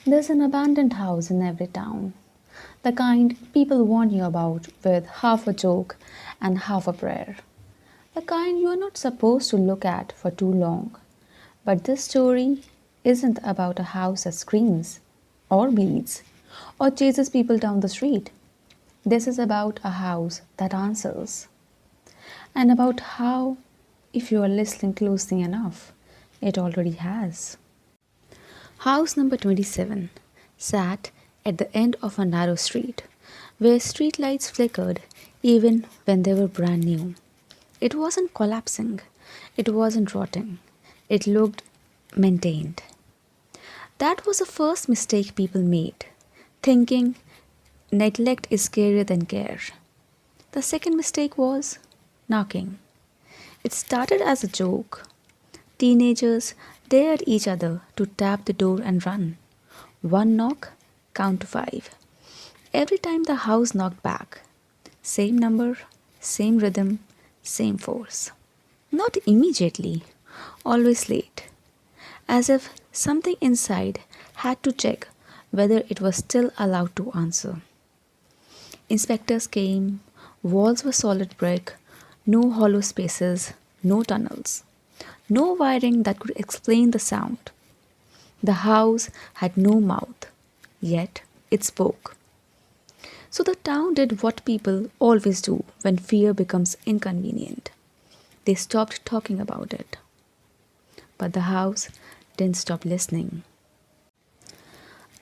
There's an abandoned house in every town, the kind people warn you about with half a joke and half a prayer, the kind you are not supposed to look at for too long. But this story isn't about a house that screams, or bleeds, or chases people down the street. This is about a house that answers, and about how, if you are listening closely enough, it already has. House number 27 sat at the end of a narrow street where streetlights flickered even when they were brand new. It wasn't collapsing, it wasn't rotting, it looked maintained. That was the first mistake people made, thinking neglect is scarier than care. The second mistake was knocking. It started as a joke. Teenagers dared each other to tap the door and run. One knock, count to five. Every time the house knocked back, same number, same rhythm, same force. Not immediately, always late, as if something inside had to check whether it was still allowed to answer. Inspectors came, walls were solid brick, no hollow spaces, no tunnels, no wiring that could explain the sound. The house had no mouth, yet it spoke. So the town did what people always do when fear becomes inconvenient. They stopped talking about it. But the house didn't stop listening.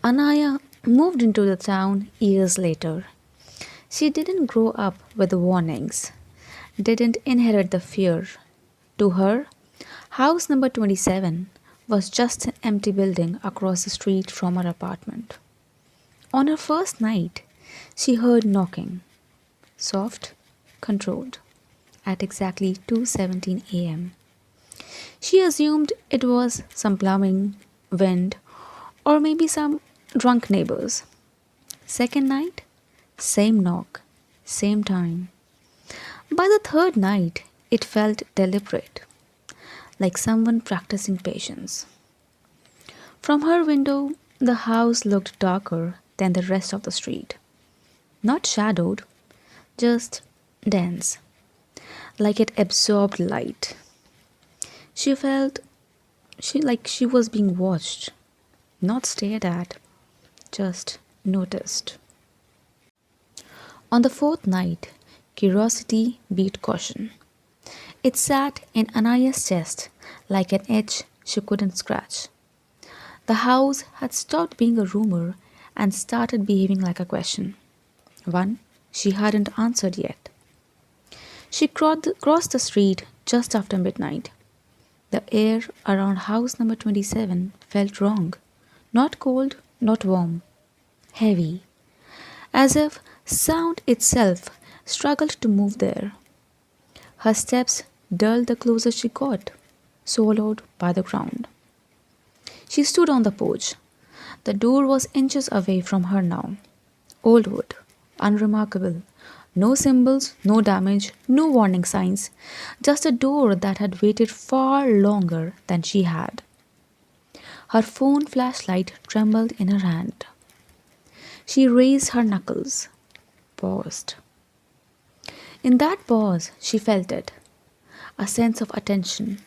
Anaya moved into the town years later. She didn't grow up with the warnings, didn't inherit the fear. To her, house number 27 was just an empty building across the street from her apartment. On her first night, she heard knocking, soft, controlled, at exactly 2:17 a.m. She assumed it was some plumbing, wind, or maybe some drunk neighbors. Second night, same knock, same time. By the third night, it felt deliberate, like someone practicing patience. From her window, the house looked darker than the rest of the street. Not shadowed, just dense, like it absorbed light. She felt she was being watched, not stared at, just noticed. On the fourth night, curiosity beat caution. It sat in Anaya's chest like an itch she couldn't scratch. The house had stopped being a rumor and started behaving like a question. One she hadn't answered yet. She crossed the street just after midnight. The air around house number 27 felt wrong. Not cold, not warm. Heavy. As if sound itself struggled to move there. Her steps dulled the closer she got, swallowed by the ground. She stood on the porch. The door was inches away from her now. Old wood, unremarkable. No symbols, no damage, no warning signs. Just a door that had waited far longer than she had. Her phone flashlight trembled in her hand. She raised her knuckles, paused. In that pause, she felt it, a sense of attention.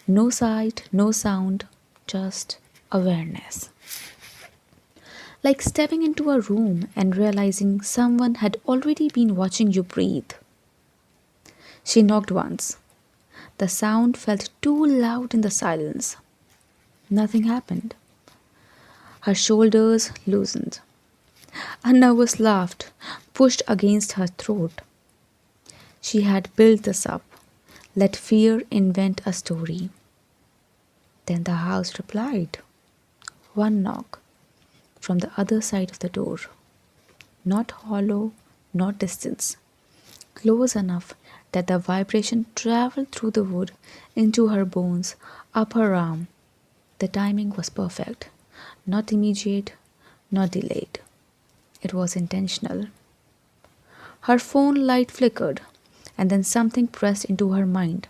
No sight, no sound, just awareness. Like stepping into a room and realizing someone had already been watching you breathe. She knocked once. The sound felt too loud in the silence. Nothing happened. Her shoulders loosened. A nervous laugh pushed against her throat. She had built this up, let fear invent a story. Then the house replied. One knock from the other side of the door. Not hollow, not distance. Close enough that the vibration traveled through the wood into her bones, up her arm. The timing was perfect. Not immediate, not delayed. It was intentional. Her phone light flickered, and then something pressed into her mind.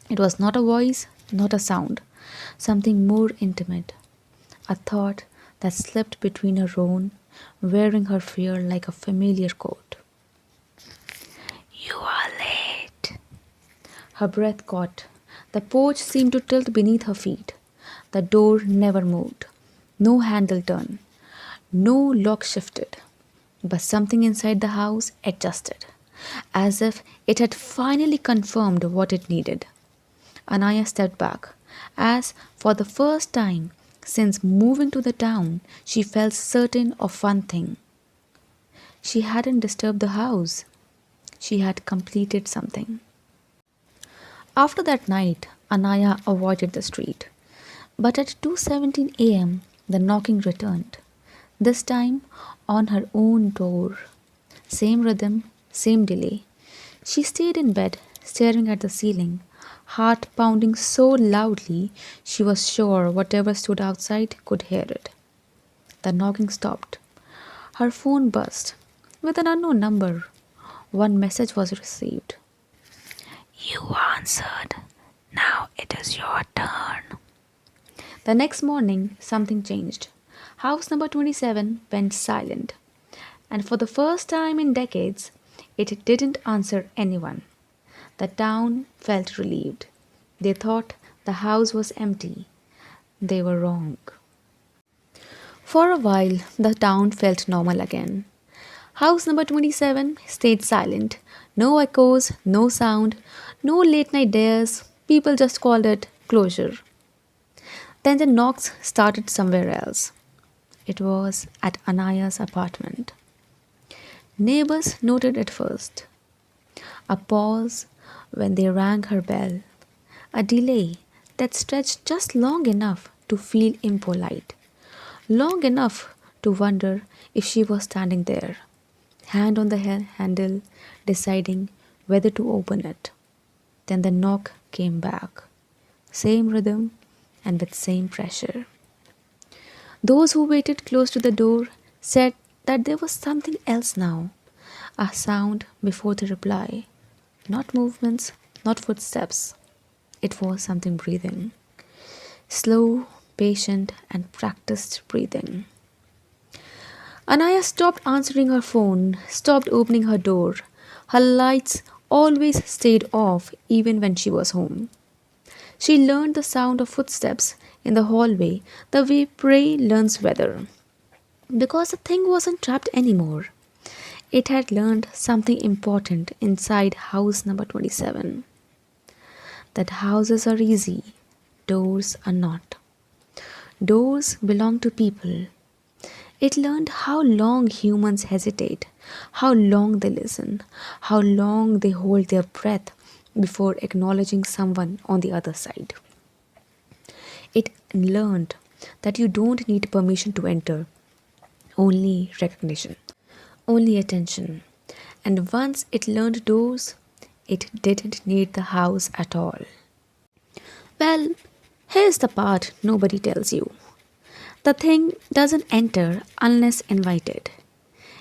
It was not a voice, not a sound, something more intimate. A thought that slipped between her own, wearing her fear like a familiar coat. You are late. Her breath caught. The porch seemed to tilt beneath her feet. The door never moved. No handle turned. No lock shifted. But something inside the house adjusted, as if it had finally confirmed what it needed. Anaya stepped back, as for the first time since moving to the town, she felt certain of one thing. She hadn't disturbed the house. She had completed something. After that night, Anaya avoided the street. But at 2:17 a.m., the knocking returned. This time on her own door. Same rhythm, same delay. She stayed in bed, staring at the ceiling, heart pounding so loudly she was sure whatever stood outside could hear it. The knocking stopped. Her phone buzzed. With an unknown number, one message was received. You answered. Now it is your turn. The next morning, something changed. House number 27 went silent. And for the first time in decades, it didn't answer anyone. The town felt relieved. They thought the house was empty. They were wrong. For a while, the town felt normal again. House number 27 stayed silent. No echoes, no sound, no late night dares. People just called it closure. Then the knocks started somewhere else. It was at Anaya's apartment. Neighbors noted it first. A pause when they rang her bell. A delay that stretched just long enough to feel impolite. Long enough to wonder if she was standing there, hand on the handle, deciding whether to open it. Then the knock came back. Same rhythm and with same pressure. Those who waited close to the door said that there was something else now. A sound before the reply. Not movements, not footsteps. It was something breathing. Slow, patient, and practiced breathing. Anaya stopped answering her phone, stopped opening her door. Her lights always stayed off even when she was home. She learned the sound of footsteps in the hallway the way prey learns weather. Because the thing wasn't trapped anymore. It had learned something important inside house number 27. That houses are easy, doors are not. Doors belong to people. It learned how long humans hesitate, how long they listen, how long they hold their breath before acknowledging someone on the other side. It learned that you don't need permission to enter, only recognition, only attention. And once it learned doors, it didn't need the house at all. Well, here's the part nobody tells you. The thing doesn't enter unless invited.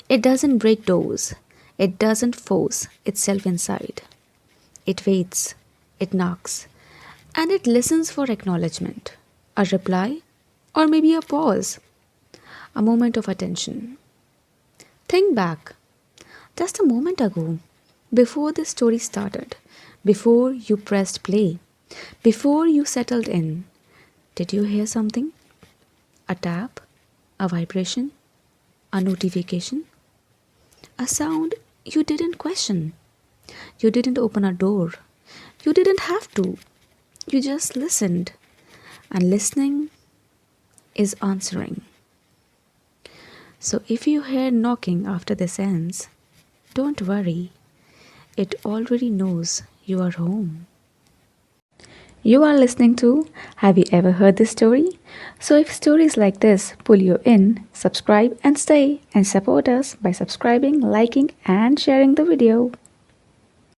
It doesn't break doors. It doesn't force itself inside. It waits, it knocks, and it listens for acknowledgement, a reply, or maybe a pause, a moment of attention. Think back, just a moment ago, before this story started, before you pressed play, before you settled in, did you hear something? A tap, a vibration, a notification, a sound you didn't question. You didn't open a door. You didn't have to. You just listened. And listening is answering. So if you hear knocking after this ends, don't worry. It already knows you are home. You are listening to Have You Ever Heard This Story? So if stories like this pull you in, subscribe and stay and support us by subscribing, liking and sharing the video.